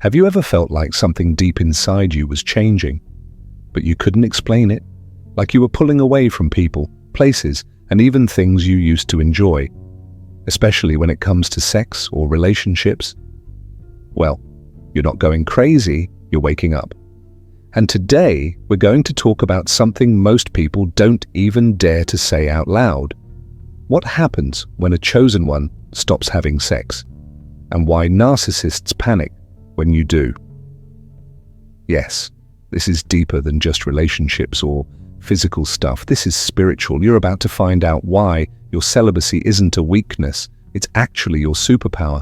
Have you ever felt like something deep inside you was changing, but you couldn't explain it? Like you were pulling away from people, places, and even things you used to enjoy, especially when it comes to sex or relationships? Well, you're not going crazy, you're waking up. And today, we're going to talk about something most people don't even dare to say out loud. What happens when a chosen one stops having sex? And why narcissists panic when you do. Yes, this is deeper than just relationships or physical stuff. This is spiritual. You're about to find out why your celibacy isn't a weakness. It's actually your superpower.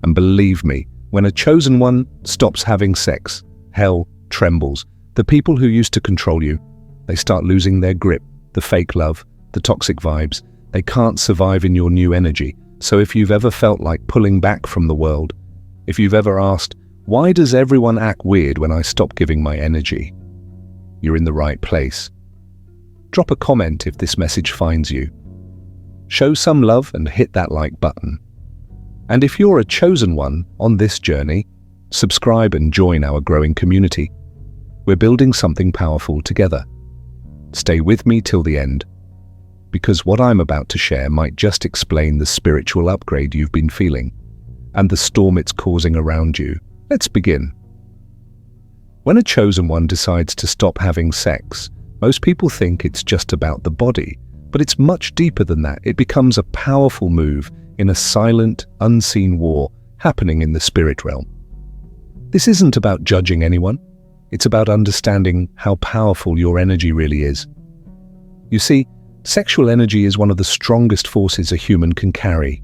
And believe me, when a chosen one stops having sex, hell trembles. The people who used to control you, they start losing their grip, the fake love, the toxic vibes. They can't survive in your new energy. So if you've ever felt like pulling back from the world, if you've ever asked, why does everyone act weird when I stop giving my energy? You're in the right place. Drop a comment if this message finds you. Show some love and hit that like button. And if you're a chosen one on this journey, subscribe and join our growing community. We're building something powerful together. Stay with me till the end, because what I'm about to share might just explain the spiritual upgrade you've been feeling and the storm it's causing around you. Let's begin. When a chosen one decides to stop having sex, most people think it's just about the body, but it's much deeper than that. It becomes a powerful move in a silent, unseen war happening in the spirit realm. This isn't about judging anyone. It's about understanding how powerful your energy really is. You see, sexual energy is one of the strongest forces a human can carry.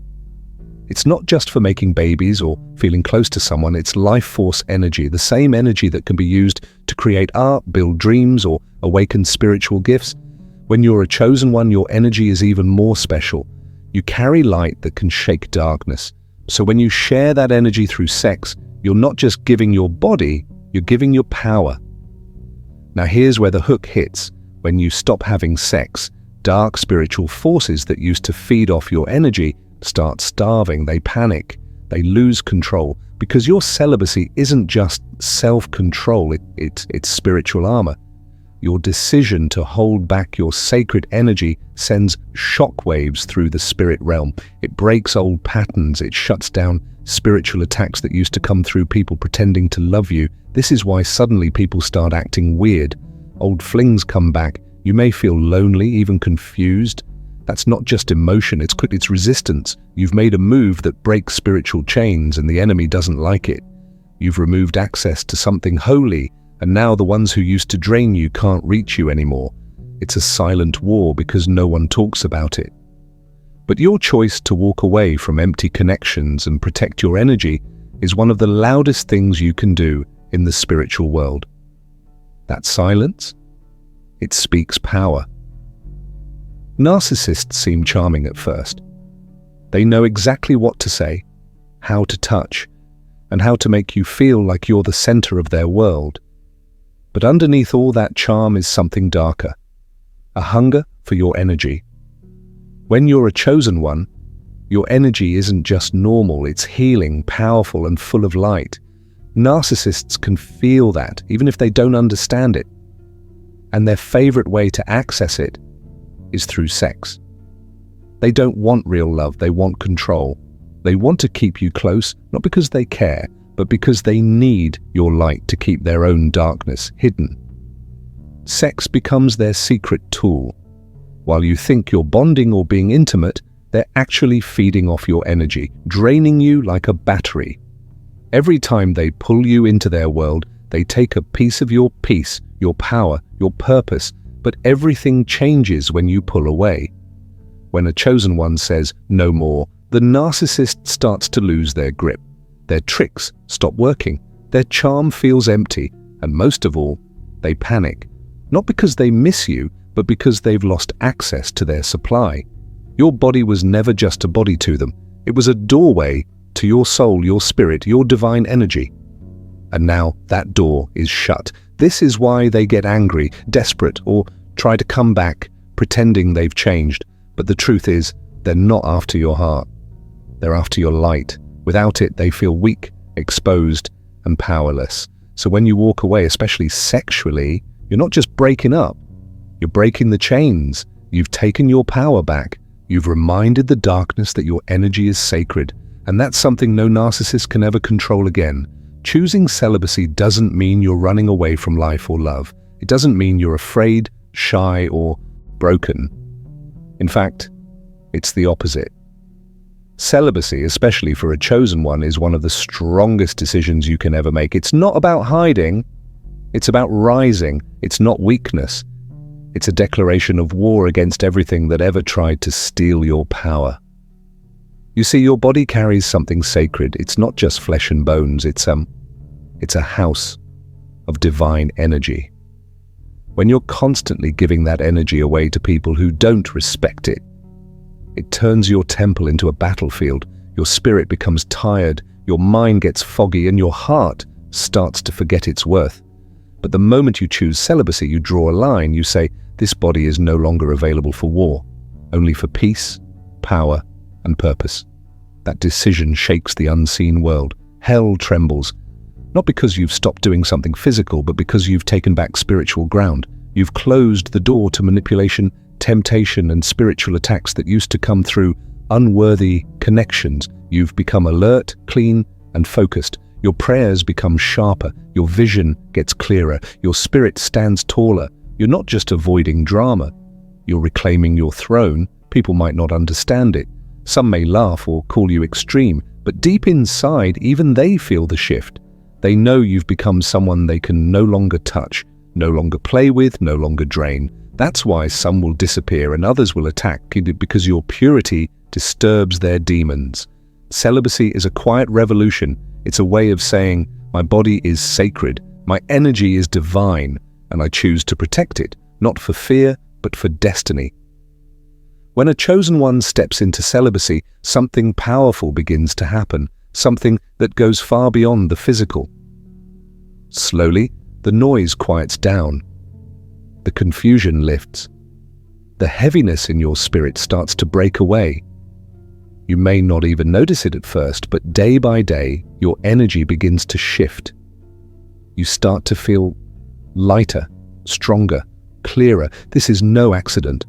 It's not just for making babies or feeling close to someone, it's life force energy, the same energy that can be used to create art, build dreams, or awaken spiritual gifts. When you're a chosen one, your energy is even more special. You carry light that can shake darkness. So when you share that energy through sex, you're not just giving your body, you're giving your power. Now here's where the hook hits. When you stop having sex, dark spiritual forces that used to feed off your energy start starving, they panic, they lose control, because your celibacy isn't just self-control, it's spiritual armor. Your decision to hold back your sacred energy sends shockwaves through the spirit realm. It breaks old patterns, it shuts down spiritual attacks that used to come through people pretending to love you. This is why suddenly people start acting weird. Old flings come back. You may feel lonely, even confused. That's not just emotion, it's resistance. You've made a move that breaks spiritual chains and the enemy doesn't like it. You've removed access to something holy, and now the ones who used to drain you can't reach you anymore. It's a silent war because no one talks about it. But your choice to walk away from empty connections and protect your energy is one of the loudest things you can do in the spiritual world. That silence, it speaks power. Narcissists seem charming at first. They know exactly what to say, how to touch, and how to make you feel like you're the center of their world. But underneath all that charm is something darker, a hunger for your energy. When you're a chosen one, your energy isn't just normal, it's healing, powerful, and full of light. Narcissists can feel that, even if they don't understand it. And their favorite way to access it is through sex. They don't want real love, they want control. They want to keep you close, not because they care, but because they need your light to keep their own darkness hidden. Sex becomes their secret tool. While you think you're bonding or being intimate, they're actually feeding off your energy, draining you like a battery. Every time they pull you into their world, they take a piece of your peace, your power, your purpose, but everything changes when you pull away. When a chosen one says, no more, the narcissist starts to lose their grip. Their tricks stop working, their charm feels empty, and most of all, they panic. Not because they miss you, but because they've lost access to their supply. Your body was never just a body to them. It was a doorway to your soul, your spirit, your divine energy. And now that door is shut. This is why they get angry, desperate, or try to come back, pretending they've changed. But the truth is, they're not after your heart. They're after your light. Without it, they feel weak, exposed, and powerless. So when you walk away, especially sexually, you're not just breaking up, you're breaking the chains. You've taken your power back. You've reminded the darkness that your energy is sacred, and that's something no narcissist can ever control again. Choosing celibacy doesn't mean you're running away from life or love. It doesn't mean you're afraid, shy, or broken. In fact, it's the opposite. Celibacy, especially for a chosen one, is one of the strongest decisions you can ever make. It's not about hiding, it's about rising. It's not weakness. It's a declaration of war against everything that ever tried to steal your power. You see, your body carries something sacred. It's not just flesh and bones, it's a house of divine energy. When you're constantly giving that energy away to people who don't respect it, it turns your temple into a battlefield. Your spirit becomes tired, your mind gets foggy, and your heart starts to forget its worth. But the moment you choose celibacy, you draw a line. You say, this body is no longer available for war, only for peace, power, and purpose. That decision shakes the unseen world. Hell trembles, not because you've stopped doing something physical, but because you've taken back spiritual ground. You've closed the door to manipulation, temptation, and spiritual attacks that used to come through unworthy connections. You've become alert, clean, and focused. Your prayers become sharper, your vision gets clearer, your spirit stands taller. You're not just avoiding drama, you're reclaiming your throne. People might not understand it. Some may laugh or call you extreme, but deep inside, even they feel the shift. They know you've become someone they can no longer touch, no longer play with, no longer drain. That's why some will disappear and others will attack, because your purity disturbs their demons. Celibacy is a quiet revolution. It's a way of saying, my body is sacred, my energy is divine, and I choose to protect it, not for fear, but for destiny. When a chosen one steps into celibacy, something powerful begins to happen, something that goes far beyond the physical. Slowly, the noise quiets down. The confusion lifts. The heaviness in your spirit starts to break away. You may not even notice it at first, but day by day, your energy begins to shift. You start to feel lighter, stronger, clearer. This is no accident.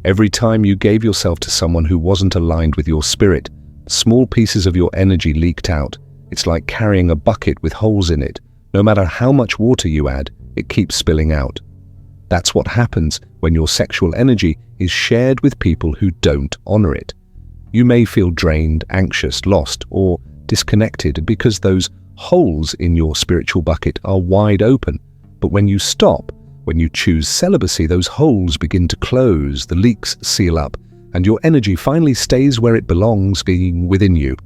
Every time you gave yourself to someone who wasn't aligned with your spirit, small pieces of your energy leaked out. It's like carrying a bucket with holes in it. No matter how much water you add, it keeps spilling out. That's what happens when your sexual energy is shared with people who don't honor it. You may feel drained, anxious, lost, or disconnected because those holes in your spiritual bucket are wide open. But when you stop, when you choose celibacy, those holes begin to close, the leaks seal up, and your energy finally stays where it belongs, being within you.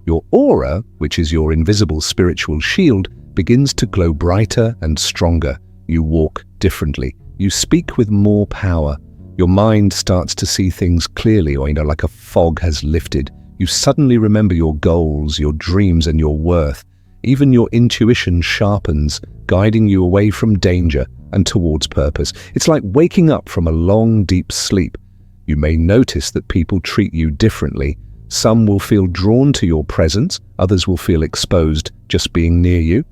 Your aura, which is your invisible spiritual shield, begins to glow brighter and stronger. You walk differently. You speak with more power. Your mind starts to see things clearly, or like a fog has lifted. You suddenly remember your goals, your dreams, and your worth. Even your intuition sharpens, guiding you away from danger and towards purpose. It's like waking up from a long, deep sleep. You may notice that people treat you differently. Some will feel drawn to your presence, others will feel exposed just being near you.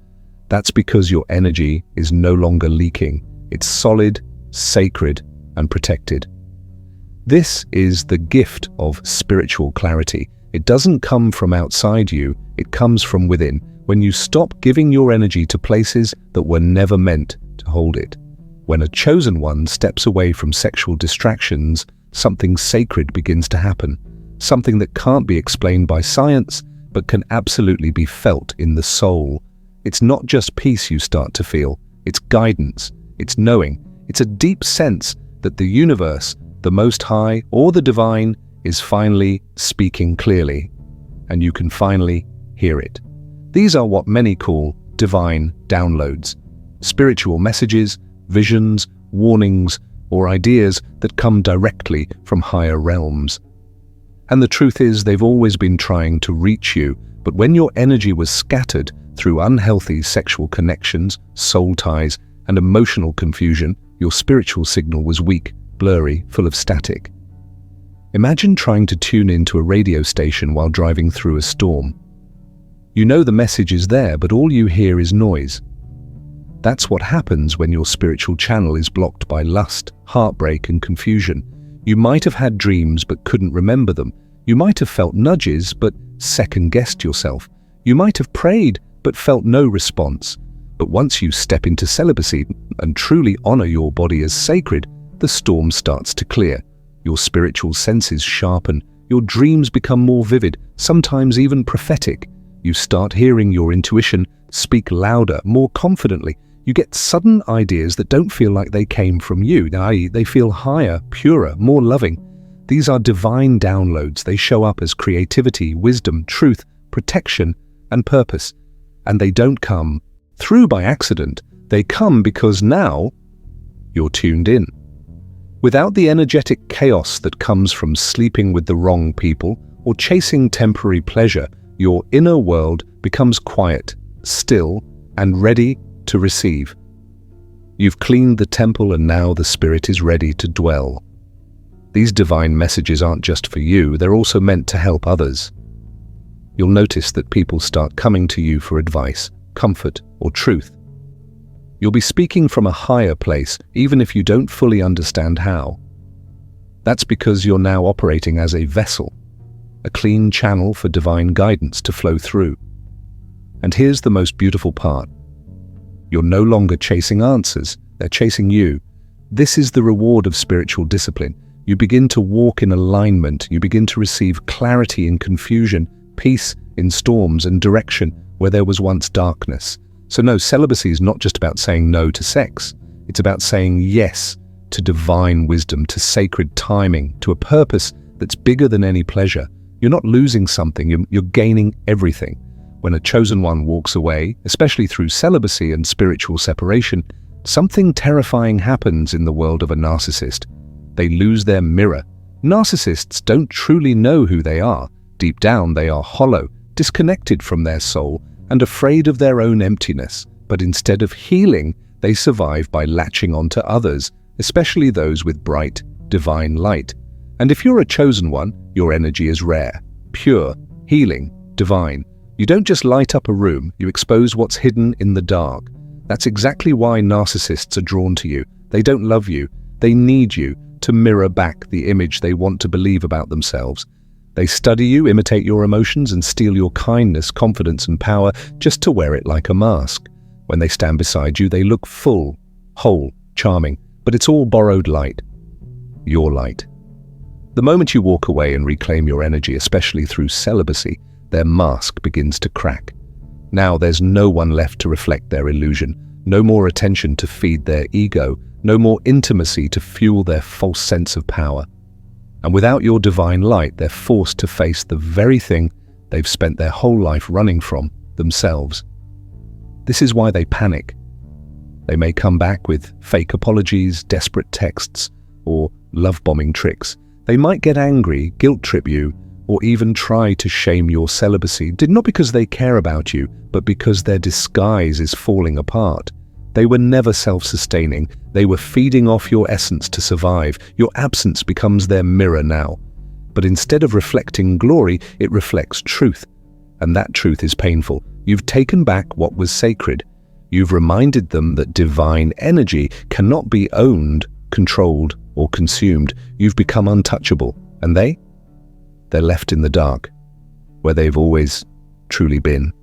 That's because your energy is no longer leaking. It's solid, sacred, and protected. This is the gift of spiritual clarity. It doesn't come from outside you, it comes from within. When you stop giving your energy to places that were never meant to hold it. When a chosen one steps away from sexual distractions, something sacred begins to happen. Something that can't be explained by science, but can absolutely be felt in the soul. It's not just peace you start to feel, it's guidance, it's knowing, it's a deep sense that the universe, the Most High, or the Divine is finally speaking clearly, and you can finally hear it. These are what many call divine downloads, spiritual messages, visions, warnings, or ideas that come directly from higher realms. And the truth is, they've always been trying to reach you, but when your energy was scattered through unhealthy sexual connections, soul ties, and emotional confusion, your spiritual signal was weak, blurry, full of static. Imagine trying to tune into a radio station while driving through a storm. You know the message is there, but all you hear is noise. That's what happens when your spiritual channel is blocked by lust, heartbreak, and confusion. You might have had dreams but couldn't remember them. You might have felt nudges but second-guessed yourself. You might have prayed but felt no response. But once you step into celibacy and truly honor your body as sacred, the storm starts to clear. Your spiritual senses sharpen. Your dreams become more vivid, sometimes even prophetic. You start hearing your intuition speak louder, more confidently. You get sudden ideas that don't feel like they came from you, i.e., they feel higher, purer, more loving. These are divine downloads. They show up as creativity, wisdom, truth, protection, and purpose. And they don't come through by accident. They come because now you're tuned in. Without the energetic chaos that comes from sleeping with the wrong people or chasing temporary pleasure, your inner world becomes quiet, still, and ready to receive. You've cleaned the temple and now the spirit is ready to dwell. These divine messages aren't just for you, they're also meant to help others. You'll notice that people start coming to you for advice, comfort, or truth. You'll be speaking from a higher place, even if you don't fully understand how. That's because you're now operating as a vessel, a clean channel for divine guidance to flow through. And here's the most beautiful part. You're no longer chasing answers, they're chasing you. This is the reward of spiritual discipline. You begin to walk in alignment, you begin to receive clarity in confusion, peace in storms, and direction where there was once darkness. So no, celibacy is not just about saying no to sex. It's about saying yes to divine wisdom, to sacred timing, to a purpose that's bigger than any pleasure. You're not losing something, you're gaining everything. When a chosen one walks away, especially through celibacy and spiritual separation, something terrifying happens in the world of a narcissist. They lose their mirror. Narcissists don't truly know who they are. Deep down, they are hollow, disconnected from their soul, and afraid of their own emptiness. But instead of healing, they survive by latching onto others, especially those with bright, divine light. And if you're a chosen one, your energy is rare, pure, healing, divine. You don't just light up a room, you expose what's hidden in the dark. That's exactly why narcissists are drawn to you. They don't love you, they need you to mirror back the image they want to believe about themselves. They study you, imitate your emotions, and steal your kindness, confidence, and power just to wear it like a mask. When they stand beside you, they look full, whole, charming, but it's all borrowed light. Your light. The moment you walk away and reclaim your energy, especially through celibacy, their mask begins to crack. Now there's no one left to reflect their illusion, no more attention to feed their ego, no more intimacy to fuel their false sense of power. And without your divine light, they're forced to face the very thing they've spent their whole life running from, themselves. This is why they panic. They may come back with fake apologies, desperate texts, or love-bombing tricks. They might get angry, guilt-trip you, or even try to shame your celibacy, not because they care about you, but because their disguise is falling apart. They were never self-sustaining. They were feeding off your essence to survive. Your absence becomes their mirror now. But instead of reflecting glory, it reflects truth. And that truth is painful. You've taken back what was sacred. You've reminded them that divine energy cannot be owned, controlled, or consumed. You've become untouchable. And they're left in the dark, where they've always truly been.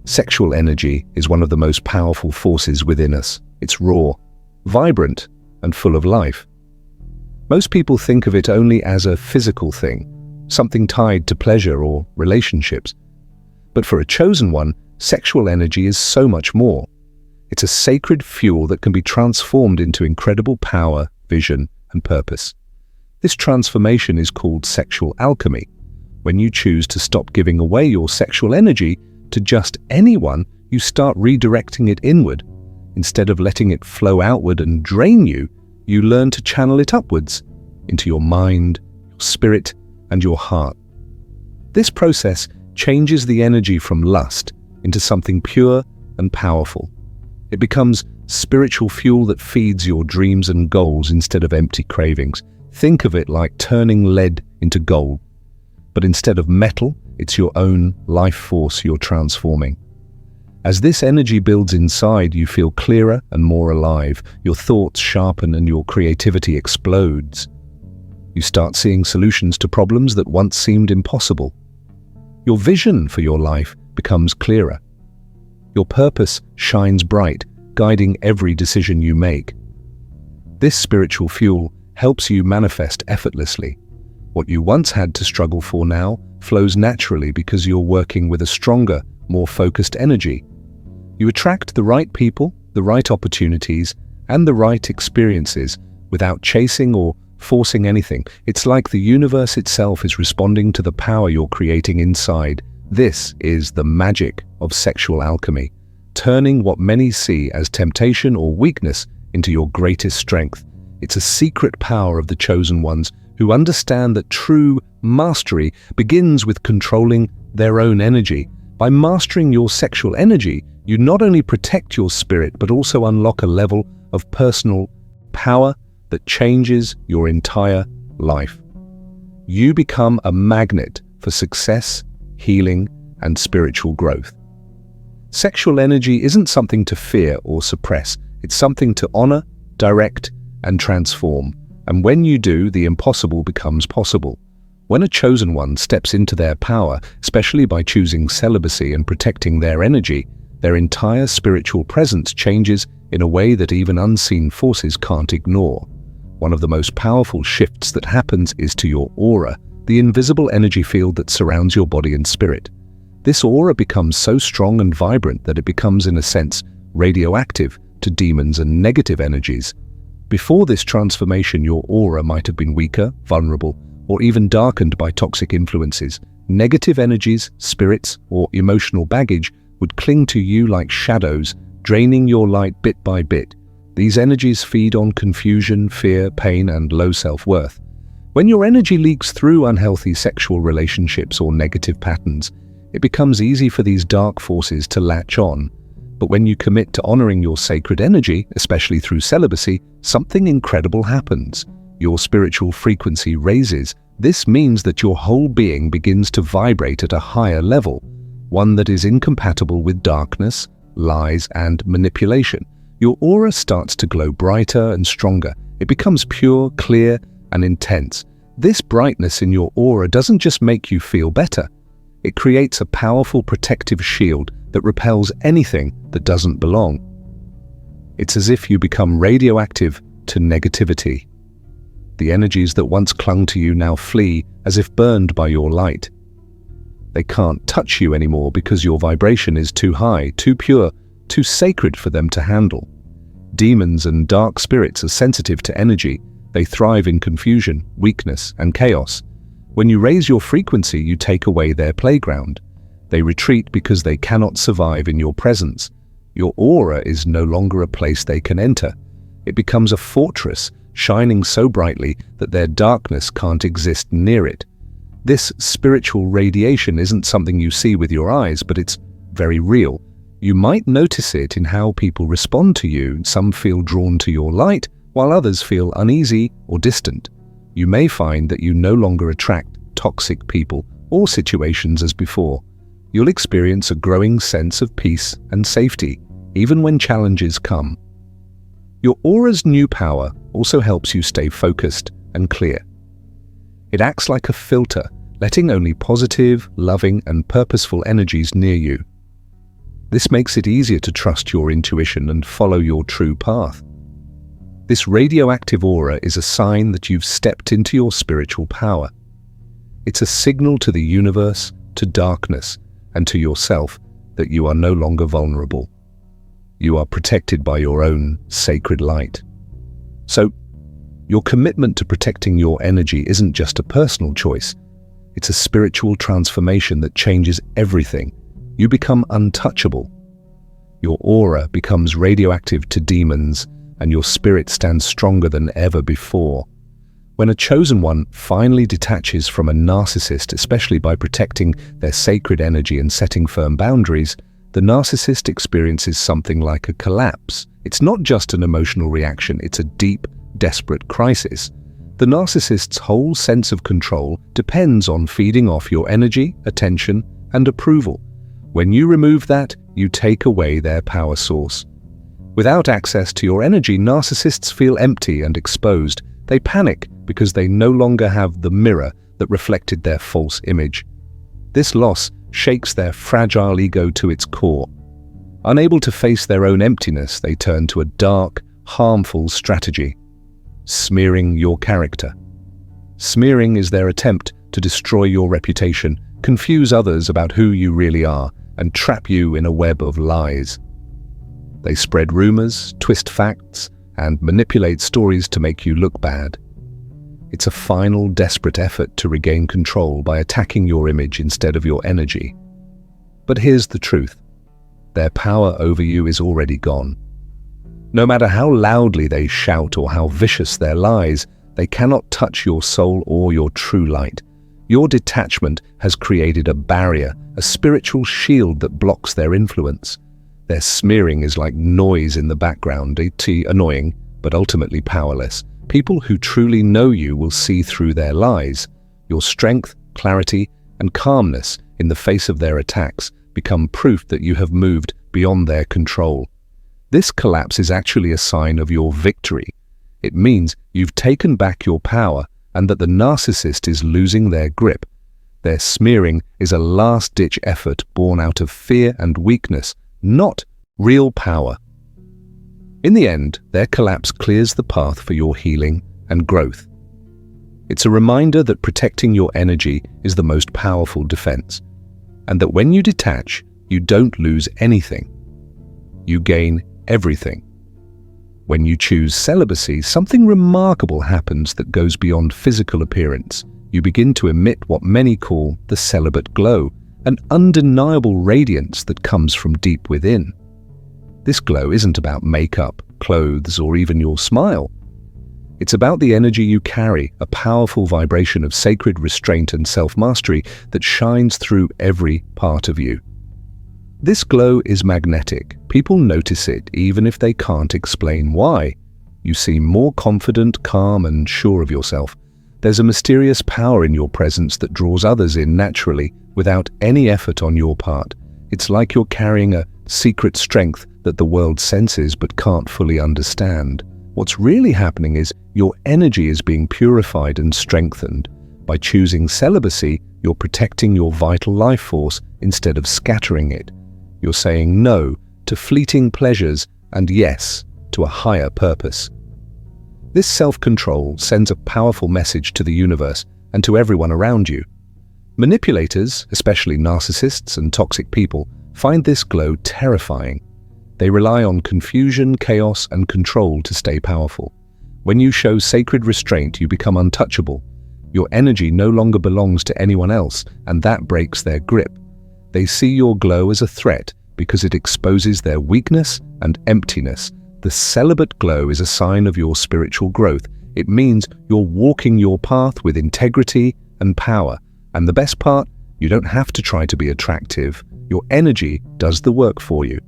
Sexual energy is one of the most powerful forces within us. It's raw, vibrant, and full of life. Most people think of it only as a physical thing, something tied to pleasure or relationships. But for a chosen one, sexual energy is so much more. It's a sacred fuel that can be transformed into incredible power, vision, and purpose. This transformation is called sexual alchemy. When you choose to stop giving away your sexual energy to just anyone, you start redirecting it inward. Instead of letting it flow outward and drain you, you learn to channel it upwards into your mind, your spirit, and your heart. This process changes the energy from lust into something pure and powerful. It becomes spiritual fuel that feeds your dreams and goals instead of empty cravings. Think of it like turning lead into gold. but instead of metal, it's your own life force you're transforming. As this energy builds inside, you feel clearer and more alive. Your thoughts sharpen and your creativity explodes. You start seeing solutions to problems that once seemed impossible. Your vision for your life becomes clearer. Your purpose shines bright, guiding every decision you make. This spiritual fuel helps you manifest effortlessly. What you once had to struggle for now flows naturally because you're working with a stronger, more focused energy. You attract the right people, the right opportunities, and the right experiences without chasing or forcing anything. It's like the universe itself is responding to the power you're creating inside. This is the magic of sexual alchemy, turning what many see as temptation or weakness into your greatest strength. It's a secret power of the chosen ones who understand that true mastery begins with controlling their own energy. By mastering your sexual energy, you not only protect your spirit but also unlock a level of personal power that changes your entire life. You become a magnet for success, healing, and spiritual growth. Sexual energy isn't something to fear or suppress. It's something to honor, direct, and transform. And when you do, the impossible becomes possible. When a chosen one steps into their power, especially by choosing celibacy and protecting their energy, their entire spiritual presence changes in a way that even unseen forces can't ignore. One of the most powerful shifts that happens is to your aura, the invisible energy field that surrounds your body and spirit. This aura becomes so strong and vibrant that it becomes, in a sense, radioactive to demons and negative energies. Before this transformation, your aura might have been weaker, vulnerable, or even darkened by toxic influences. Negative energies, spirits, or emotional baggage would cling to you like shadows, draining your light bit by bit. These energies feed on confusion, fear, pain, and low self-worth. When your energy leaks through unhealthy sexual relationships or negative patterns, it becomes easy for these dark forces to latch on. But when you commit to honoring your sacred energy, especially through celibacy, something incredible happens. Your spiritual frequency raises. This means that your whole being begins to vibrate at a higher level, one that is incompatible with darkness, lies, and manipulation. Your aura starts to glow brighter and stronger. It becomes pure, clear, and intense. This brightness in your aura doesn't just make you feel better. It creates a powerful protective shield that repels anything that doesn't belong. It's as if you become radioactive to negativity. The energies that once clung to you now flee as if burned by your light. They can't touch you anymore because your vibration is too high, too pure, too sacred for them to handle. Demons and dark spirits are sensitive to energy. They thrive in confusion, weakness, and chaos. When you raise your frequency, you take away their playground. They retreat because they cannot survive in your presence. Your aura is no longer a place they can enter. It becomes a fortress, shining so brightly that their darkness can't exist near it. This spiritual radiation isn't something you see with your eyes, but it's very real. You might notice it in how people respond to you. Some feel drawn to your light, while others feel uneasy or distant. You may find that you no longer attract toxic people or situations as before. You'll experience a growing sense of peace and safety, even when challenges come. Your aura's new power also helps you stay focused and clear. It acts like a filter, letting only positive, loving, and purposeful energies near you. This makes it easier to trust your intuition and follow your true path. This radioactive aura is a sign that you've stepped into your spiritual power. It's a signal to the universe, to darkness, and to yourself that you are no longer vulnerable. You are protected by your own sacred light. So, your commitment to protecting your energy isn't just a personal choice. It's a spiritual transformation that changes everything. You become untouchable. Your aura becomes radioactive to demons, and your spirit stands stronger than ever before. When a chosen one finally detaches from a narcissist, especially by protecting their sacred energy and setting firm boundaries, the narcissist experiences something like a collapse. It's not just an emotional reaction, it's a deep, desperate crisis. The narcissist's whole sense of control depends on feeding off your energy, attention, and approval. When you remove that, you take away their power source. Without access to your energy, narcissists feel empty and exposed. They panic because they no longer have the mirror that reflected their false image. This loss shakes their fragile ego to its core. Unable to face their own emptiness, they turn to a dark, harmful strategy: smearing your character. Smearing is their attempt to destroy your reputation, confuse others about who you really are, and trap you in a web of lies. They spread rumors, twist facts, and manipulate stories to make you look bad. It's a final, desperate effort to regain control by attacking your image instead of your energy. But here's the truth: their power over you is already gone. No matter how loudly they shout or how vicious their lies, they cannot touch your soul or your true light. Your detachment has created a barrier, a spiritual shield that blocks their influence. Their smearing is like noise in the background, annoying, but ultimately powerless. People who truly know you will see through their lies. Your strength, clarity, and calmness in the face of their attacks become proof that you have moved beyond their control. This collapse is actually a sign of your victory. It means you've taken back your power and that the narcissist is losing their grip. Their smearing is a last-ditch effort born out of fear and weakness, not real power. In the end, their collapse clears the path for your healing and growth. It's a reminder that protecting your energy is the most powerful defense, and that when you detach, you don't lose anything. You gain everything. When you choose celibacy, something remarkable happens that goes beyond physical appearance. You begin to emit what many call the celibate glow, an undeniable radiance that comes from deep within. This glow isn't about makeup, clothes, or even your smile. It's about the energy you carry, a powerful vibration of sacred restraint and self-mastery that shines through every part of you. This glow is magnetic. People notice it even if they can't explain why. You seem more confident, calm, and sure of yourself. There's a mysterious power in your presence that draws others in naturally, without any effort on your part. It's like you're carrying a secret strength that the world senses but can't fully understand. What's really happening is your energy is being purified and strengthened. By choosing celibacy, you're protecting your vital life force instead of scattering it. You're saying no to fleeting pleasures and yes to a higher purpose. This self-control sends a powerful message to the universe and to everyone around you. Manipulators, especially narcissists and toxic people, find this glow terrifying. They rely on confusion, chaos, and control to stay powerful. When you show sacred restraint, you become untouchable. Your energy no longer belongs to anyone else, and that breaks their grip. They see your glow as a threat because it exposes their weakness and emptiness. The celibate glow is a sign of your spiritual growth. It means you're walking your path with integrity and power. And the best part, you don't have to try to be attractive. Your energy does the work for you.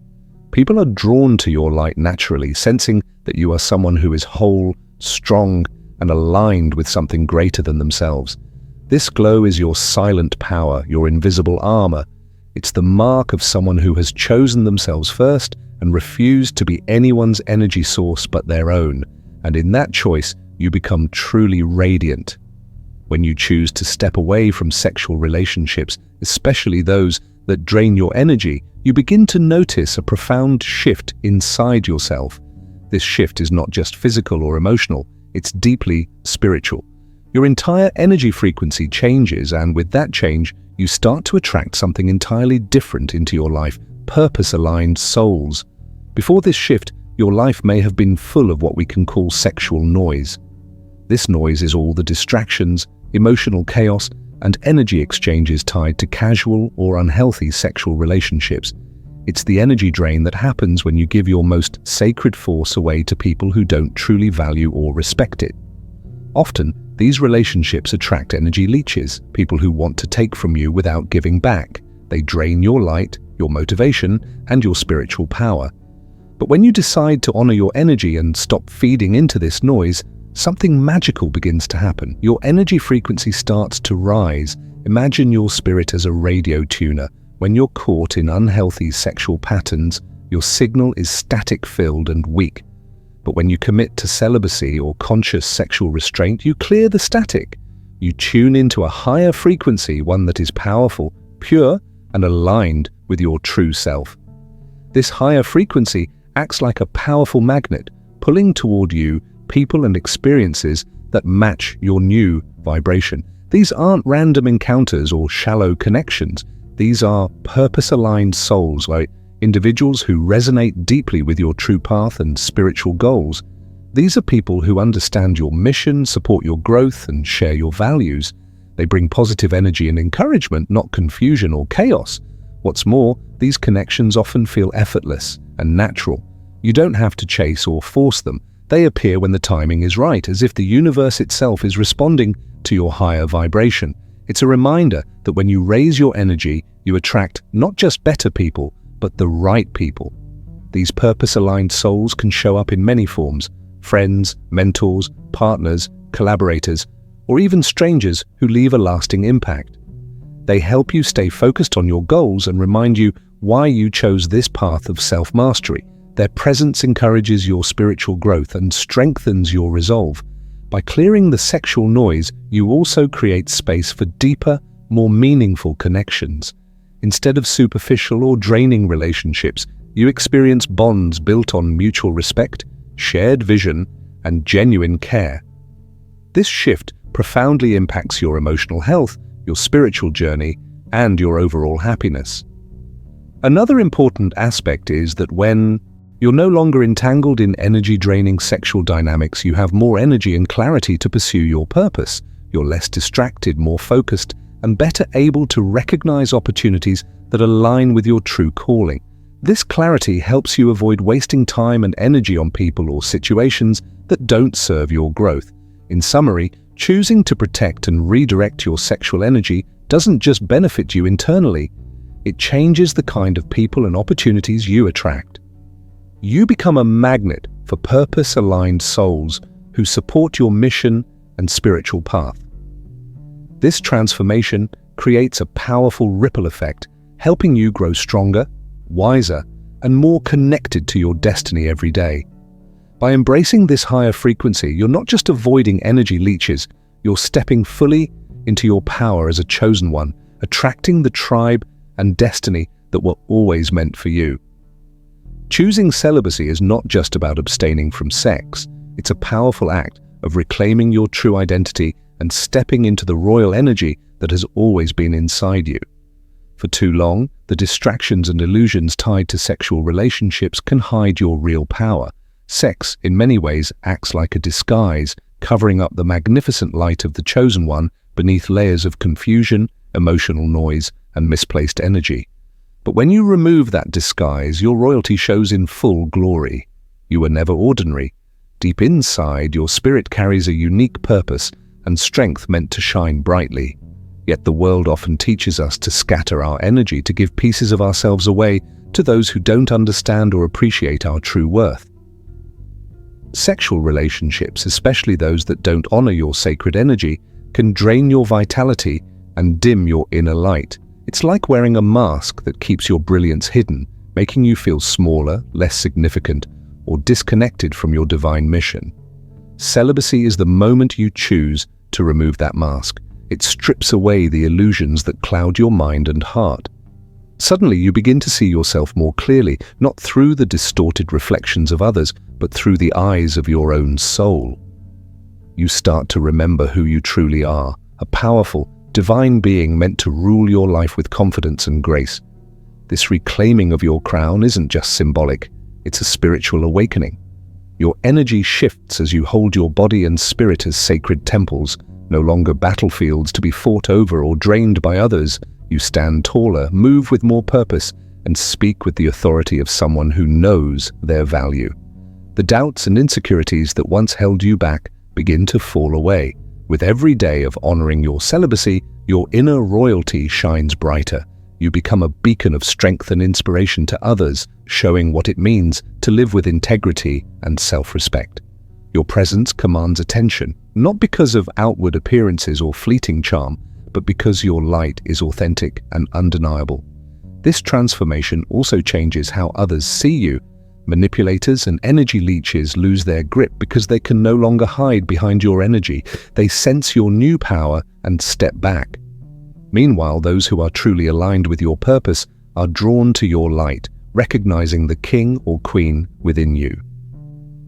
People are drawn to your light naturally, sensing that you are someone who is whole, strong, and aligned with something greater than themselves. This glow is your silent power, your invisible armor. It's the mark of someone who has chosen themselves first and refused to be anyone's energy source but their own. And in that choice, you become truly radiant. When you choose to step away from sexual relationships, especially those that drain your energy, you begin to notice a profound shift inside yourself. This shift is not just physical or emotional, it's deeply spiritual. Your entire energy frequency changes, and with that change, you start to attract something entirely different into your life, purpose-aligned souls. Before this shift, your life may have been full of what we can call sexual noise. This noise is all the distractions, emotional chaos, and energy exchanges tied to casual or unhealthy sexual relationships. It's the energy drain that happens when you give your most sacred force away to people who don't truly value or respect it. Often, these relationships attract energy leeches, people who want to take from you without giving back. They drain your light, your motivation, and your spiritual power. But when you decide to honor your energy and stop feeding into this noise, something magical begins to happen. Your energy frequency starts to rise. Imagine your spirit as a radio tuner. When you're caught in unhealthy sexual patterns, your signal is static-filled and weak. But when you commit to celibacy or conscious sexual restraint, you clear the static. You tune into a higher frequency, one that is powerful, pure, and aligned with your true self. This higher frequency acts like a powerful magnet, pulling toward you people and experiences that match your new vibration. These aren't random encounters or shallow connections. These are purpose-aligned souls, like individuals who resonate deeply with your true path and spiritual goals. These are people who understand your mission, support your growth, and share your values. They bring positive energy and encouragement, not confusion or chaos. What's more, these connections often feel effortless and natural. You don't have to chase or force them. They appear when the timing is right, as if the universe itself is responding to your higher vibration. It's a reminder that when you raise your energy, you attract not just better people, but the right people. These purpose-aligned souls can show up in many forms: friends, mentors, partners, collaborators, or even strangers who leave a lasting impact. They help you stay focused on your goals and remind you why you chose this path of self-mastery. Their presence encourages your spiritual growth and strengthens your resolve. By clearing the sexual noise, you also create space for deeper, more meaningful connections. Instead of superficial or draining relationships, you experience bonds built on mutual respect, shared vision, and genuine care. This shift profoundly impacts your emotional health, your spiritual journey, and your overall happiness. Another important aspect is that when you're no longer entangled in energy-draining sexual dynamics, you have more energy and clarity to pursue your purpose. You're less distracted, more focused, and better able to recognize opportunities that align with your true calling. This clarity helps you avoid wasting time and energy on people or situations that don't serve your growth. In summary, choosing to protect and redirect your sexual energy doesn't just benefit you internally, it changes the kind of people and opportunities you attract. You become a magnet for purpose-aligned souls who support your mission and spiritual path. This transformation creates a powerful ripple effect, helping you grow stronger, wiser, and more connected to your destiny every day. By embracing this higher frequency, you're not just avoiding energy leeches, you're stepping fully into your power as a chosen one, attracting the tribe and destiny that were always meant for you. Choosing celibacy is not just about abstaining from sex. It's a powerful act of reclaiming your true identity and stepping into the royal energy that has always been inside you. For too long, the distractions and illusions tied to sexual relationships can hide your real power. Sex, in many ways, acts like a disguise, covering up the magnificent light of the chosen one beneath layers of confusion, emotional noise, and misplaced energy. But when you remove that disguise, your royalty shows in full glory. You are never ordinary. Deep inside, your spirit carries a unique purpose and strength meant to shine brightly. Yet the world often teaches us to scatter our energy, to give pieces of ourselves away to those who don't understand or appreciate our true worth. Sexual relationships, especially those that don't honor your sacred energy, can drain your vitality and dim your inner light. It's like wearing a mask that keeps your brilliance hidden, making you feel smaller, less significant, or disconnected from your divine mission. Celibacy is the moment you choose to remove that mask. It strips away the illusions that cloud your mind and heart. Suddenly, you begin to see yourself more clearly, not through the distorted reflections of others, but through the eyes of your own soul. You start to remember who you truly are, a powerful, divine being meant to rule your life with confidence and grace. This reclaiming of your crown isn't just symbolic, it's a spiritual awakening. Your energy shifts as you hold your body and spirit as sacred temples, no longer battlefields to be fought over or drained by others. You stand taller, move with more purpose, and speak with the authority of someone who knows their value. The doubts and insecurities that once held you back begin to fall away. With every day of honoring your celibacy, your inner royalty shines brighter. You become a beacon of strength and inspiration to others, showing what it means to live with integrity and self-respect. Your presence commands attention, not because of outward appearances or fleeting charm, but because your light is authentic and undeniable. This transformation also changes how others see you. Manipulators and energy leeches lose their grip because they can no longer hide behind your energy. They sense your new power and step back. Meanwhile, those who are truly aligned with your purpose are drawn to your light, recognizing the king or queen within you.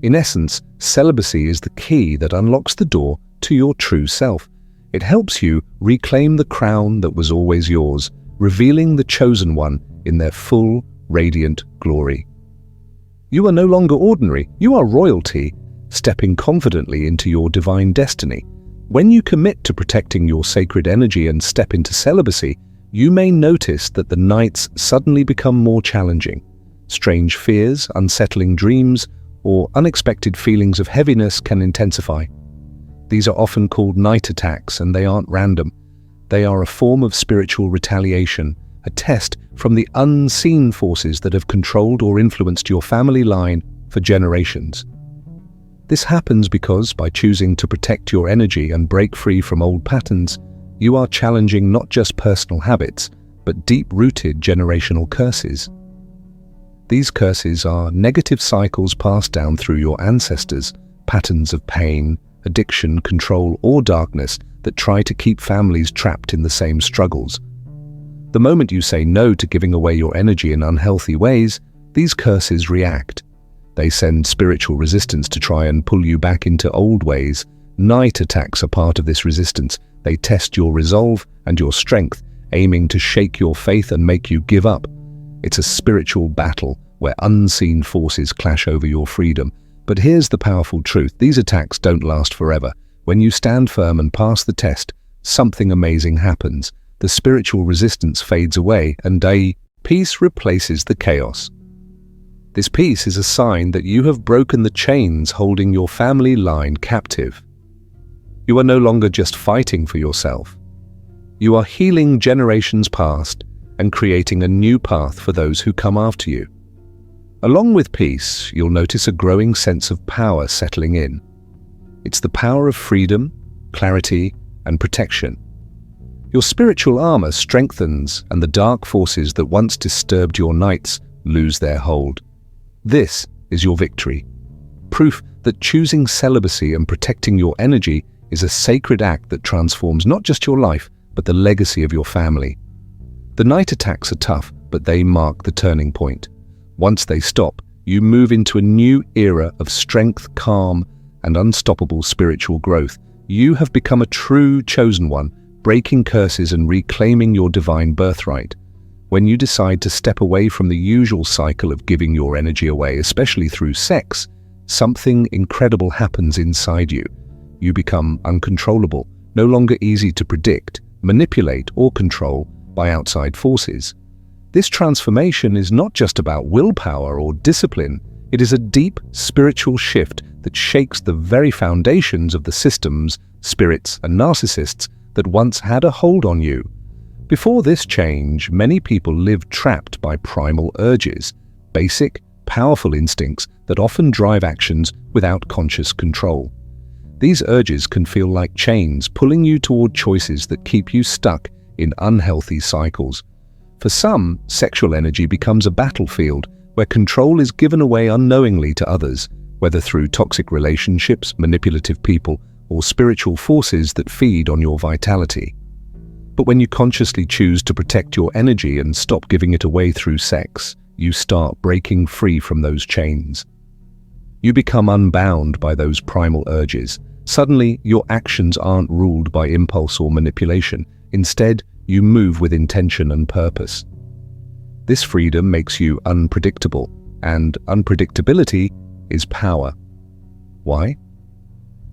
In essence, celibacy is the key that unlocks the door to your true self. It helps you reclaim the crown that was always yours, revealing the chosen one in their full, radiant glory. You are no longer ordinary, you are royalty, stepping confidently into your divine destiny. When you commit to protecting your sacred energy and step into celibacy, you may notice that the nights suddenly become more challenging. Strange fears, unsettling dreams, or unexpected feelings of heaviness can intensify. These are often called night attacks, and they aren't random. They are a form of spiritual retaliation, a test from the unseen forces that have controlled or influenced your family line for generations. This happens because, by choosing to protect your energy and break free from old patterns, you are challenging not just personal habits, but deep-rooted generational curses. These curses are negative cycles passed down through your ancestors, patterns of pain, addiction, control, or darkness that try to keep families trapped in the same struggles. The moment you say no to giving away your energy in unhealthy ways, these curses react. They send spiritual resistance to try and pull you back into old ways. Night attacks are part of this resistance. They test your resolve and your strength, aiming to shake your faith and make you give up. It's a spiritual battle where unseen forces clash over your freedom. But here's the powerful truth. These attacks don't last forever. When you stand firm and pass the test, something amazing happens. The spiritual resistance fades away and peace replaces the chaos. This peace is a sign that you have broken the chains holding your family line captive. You are no longer just fighting for yourself. You are healing generations past and creating a new path for those who come after you. Along with peace, you'll notice a growing sense of power settling in. It's the power of freedom, clarity, and protection. Your spiritual armor strengthens, and the dark forces that once disturbed your nights lose their hold. This is your victory. Proof that choosing celibacy and protecting your energy is a sacred act that transforms not just your life, but the legacy of your family. The night attacks are tough, but they mark the turning point. Once they stop, you move into a new era of strength, calm, and unstoppable spiritual growth. You have become a true chosen one, breaking curses and reclaiming your divine birthright. When you decide to step away from the usual cycle of giving your energy away, especially through sex, something incredible happens inside you. You become uncontrollable, no longer easy to predict, manipulate, or control by outside forces. This transformation is not just about willpower or discipline. It is a deep spiritual shift that shakes the very foundations of the systems, spirits, and narcissists that once had a hold on you. Before this change, many people lived trapped by primal urges, basic, powerful instincts that often drive actions without conscious control. These urges can feel like chains pulling you toward choices that keep you stuck in unhealthy cycles. For some, sexual energy becomes a battlefield where control is given away unknowingly to others, whether through toxic relationships, manipulative people, or spiritual forces that feed on your vitality. But when you consciously choose to protect your energy and stop giving it away through sex, you start breaking free from those chains. You become unbound by those primal urges. Suddenly, your actions aren't ruled by impulse or manipulation. Instead, you move with intention and purpose. This freedom makes you unpredictable, and unpredictability is power. Why?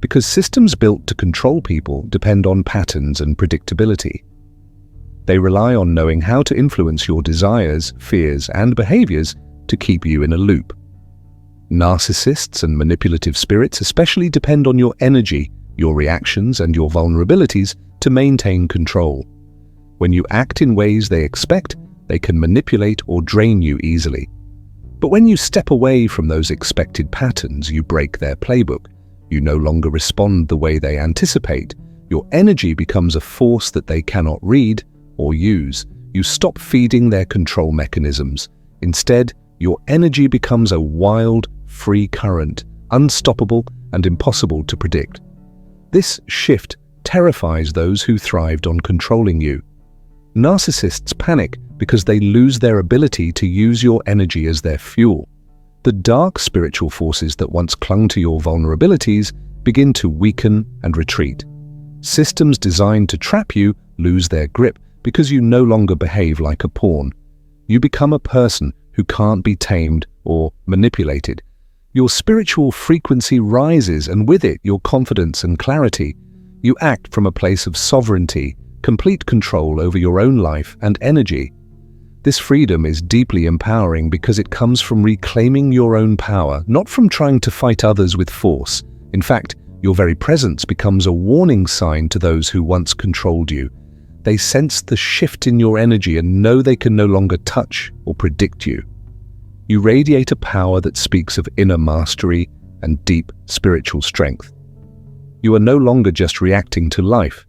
Because systems built to control people depend on patterns and predictability. They rely on knowing how to influence your desires, fears, and behaviors to keep you in a loop. Narcissists and manipulative spirits especially depend on your energy, your reactions, and your vulnerabilities to maintain control. When you act in ways they expect, they can manipulate or drain you easily. But when you step away from those expected patterns, you break their playbook. You no longer respond the way they anticipate. Your energy becomes a force that they cannot read or use. You stop feeding their control mechanisms. Instead, your energy becomes a wild, free current, unstoppable and impossible to predict. This shift terrifies those who thrived on controlling you. Narcissists panic because they lose their ability to use your energy as their fuel. The dark spiritual forces that once clung to your vulnerabilities begin to weaken and retreat. Systems designed to trap you lose their grip because you no longer behave like a pawn. You become a person who can't be tamed or manipulated. Your spiritual frequency rises, and with it, your confidence and clarity. You act from a place of sovereignty, complete control over your own life and energy. This freedom is deeply empowering because it comes from reclaiming your own power, not from trying to fight others with force. In fact, your very presence becomes a warning sign to those who once controlled you. They sense the shift in your energy and know they can no longer touch or predict you. You radiate a power that speaks of inner mastery and deep spiritual strength. You are no longer just reacting to life.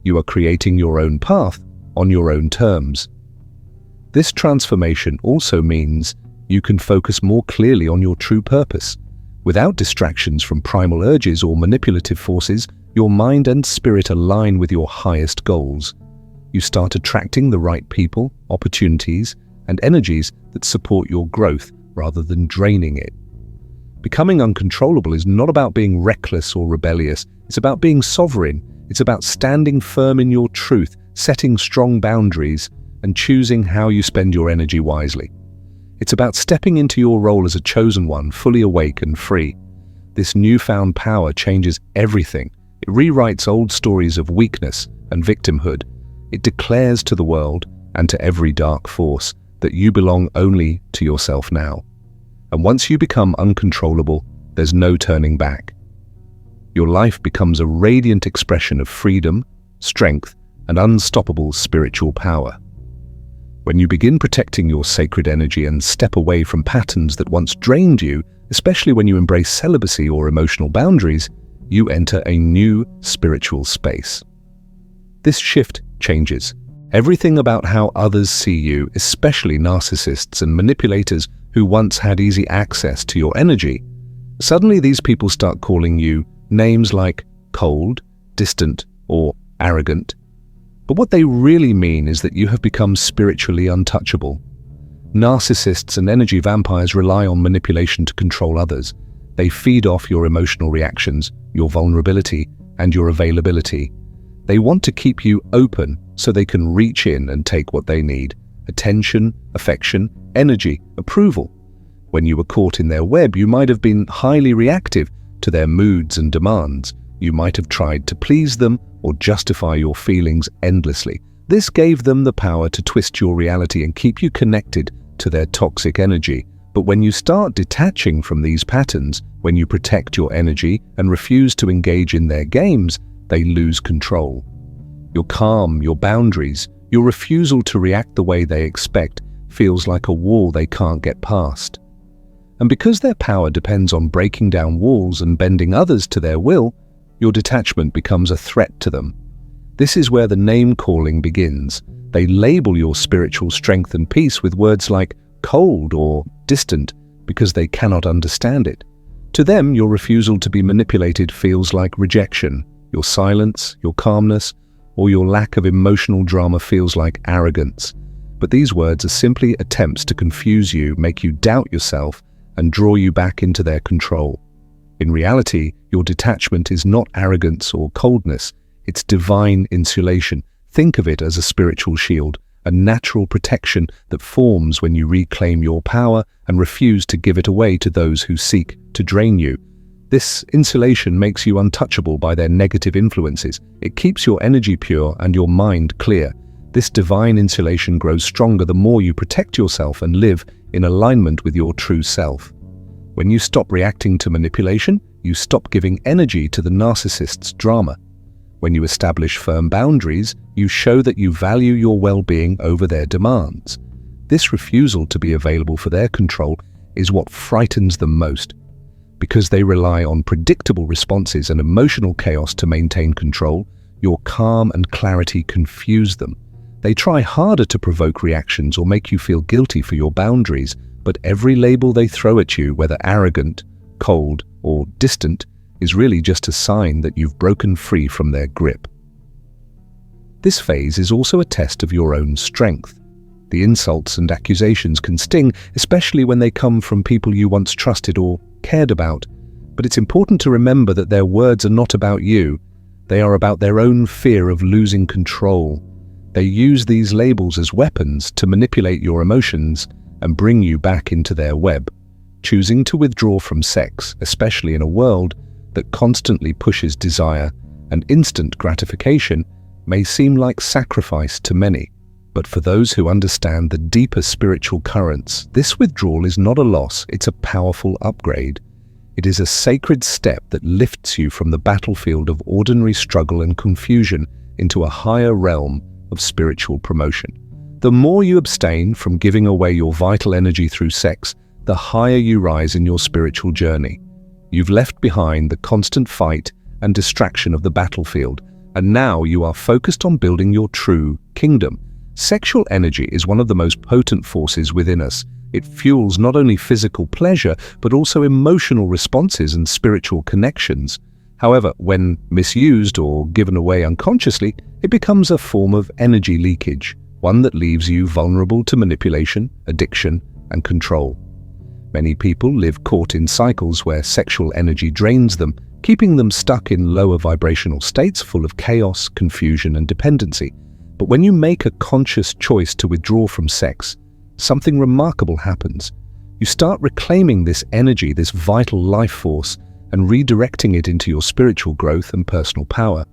You are creating your own path on your own terms. This transformation also means you can focus more clearly on your true purpose. Without distractions from primal urges or manipulative forces, your mind and spirit align with your highest goals. You start attracting the right people, opportunities, and energies that support your growth rather than draining it. Becoming uncontrollable is not about being reckless or rebellious. It's about being sovereign. It's about standing firm in your truth, setting strong boundaries, and choosing how you spend your energy wisely. It's about stepping into your role as a chosen one, fully awake and free. This newfound power changes everything. It rewrites old stories of weakness and victimhood. It declares to the world and to every dark force that you belong only to yourself now. And once you become uncontrollable, there's no turning back. Your life becomes a radiant expression of freedom, strength, and unstoppable spiritual power. When you begin protecting your sacred energy and step away from patterns that once drained you, especially when you embrace celibacy or emotional boundaries, you enter a new spiritual space. This shift changes everything about how others see you, especially narcissists and manipulators who once had easy access to your energy. Suddenly these people start calling you names like cold, distant, or arrogant. But what they really mean is that you have become spiritually untouchable. Narcissists and energy vampires rely on manipulation to control others. They feed off your emotional reactions, your vulnerability, and your availability. They want to keep you open so they can reach in and take what they need: attention, affection, energy, approval. When you were caught in their web, you might have been highly reactive to their moods and demands. You might have tried to please them or justify your feelings endlessly. This gave them the power to twist your reality and keep you connected to their toxic energy. But when you start detaching from these patterns, when you protect your energy and refuse to engage in their games, they lose control. Your calm, your boundaries, your refusal to react the way they expect feels like a wall they can't get past. And because their power depends on breaking down walls and bending others to their will, your detachment becomes a threat to them. This is where the name-calling begins. They label your spiritual strength and peace with words like cold or distant because they cannot understand it. To them, your refusal to be manipulated feels like rejection. Your silence, your calmness, or your lack of emotional drama feels like arrogance. But these words are simply attempts to confuse you, make you doubt yourself, and draw you back into their control. In reality, your detachment is not arrogance or coldness, it's divine insulation. Think of it as a spiritual shield, a natural protection that forms when you reclaim your power and refuse to give it away to those who seek to drain you. This insulation makes you untouchable by their negative influences. It keeps your energy pure and your mind clear. This divine insulation grows stronger the more you protect yourself and live in alignment with your true self. When you stop reacting to manipulation, you stop giving energy to the narcissist's drama. When you establish firm boundaries, you show that you value your well-being over their demands. This refusal to be available for their control is what frightens them most. Because they rely on predictable responses and emotional chaos to maintain control, your calm and clarity confuse them. They try harder to provoke reactions or make you feel guilty for your boundaries, but every label they throw at you, whether arrogant, cold, or distant, is really just a sign that you've broken free from their grip. This phase is also a test of your own strength. The insults and accusations can sting, especially when they come from people you once trusted or cared about. But it's important to remember that their words are not about you. They are about their own fear of losing control. They use these labels as weapons to manipulate your emotions and bring you back into their web. Choosing to withdraw from sex, especially in a world that constantly pushes desire and instant gratification, may seem like sacrifice to many. But for those who understand the deeper spiritual currents, this withdrawal is not a loss, it's a powerful upgrade. It is a sacred step that lifts you from the battlefield of ordinary struggle and confusion into a higher realm of spiritual promotion. The more you abstain from giving away your vital energy through sex, the higher you rise in your spiritual journey. You've left behind the constant fight and distraction of the battlefield, and now you are focused on building your true kingdom. Sexual energy is one of the most potent forces within us. It fuels not only physical pleasure, but also emotional responses and spiritual connections. However, when misused or given away unconsciously, it becomes a form of energy leakage, one that leaves you vulnerable to manipulation, addiction, and control. Many people live caught in cycles where sexual energy drains them, keeping them stuck in lower vibrational states full of chaos, confusion, and dependency. But when you make a conscious choice to withdraw from sex, something remarkable happens. You start reclaiming this energy, this vital life force, and redirecting it into your spiritual growth and personal power.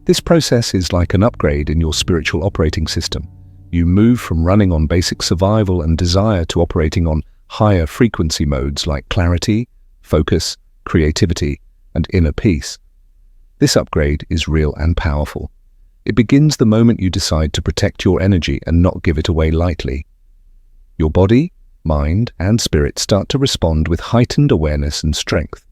This process is like an upgrade in your spiritual operating system. You move from running on basic survival and desire to operating on higher frequency modes like clarity, focus, creativity, and inner peace. This upgrade is real and powerful. It begins the moment you decide to protect your energy and not give it away lightly. Your body, mind, and spirit start to respond with heightened awareness and strength.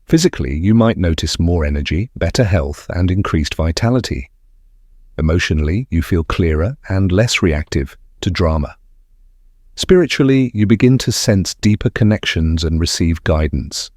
Physically, you might notice more energy, better health, and increased vitality. Emotionally, you feel clearer and less reactive to drama. Spiritually, you begin to sense deeper connections and receive guidance.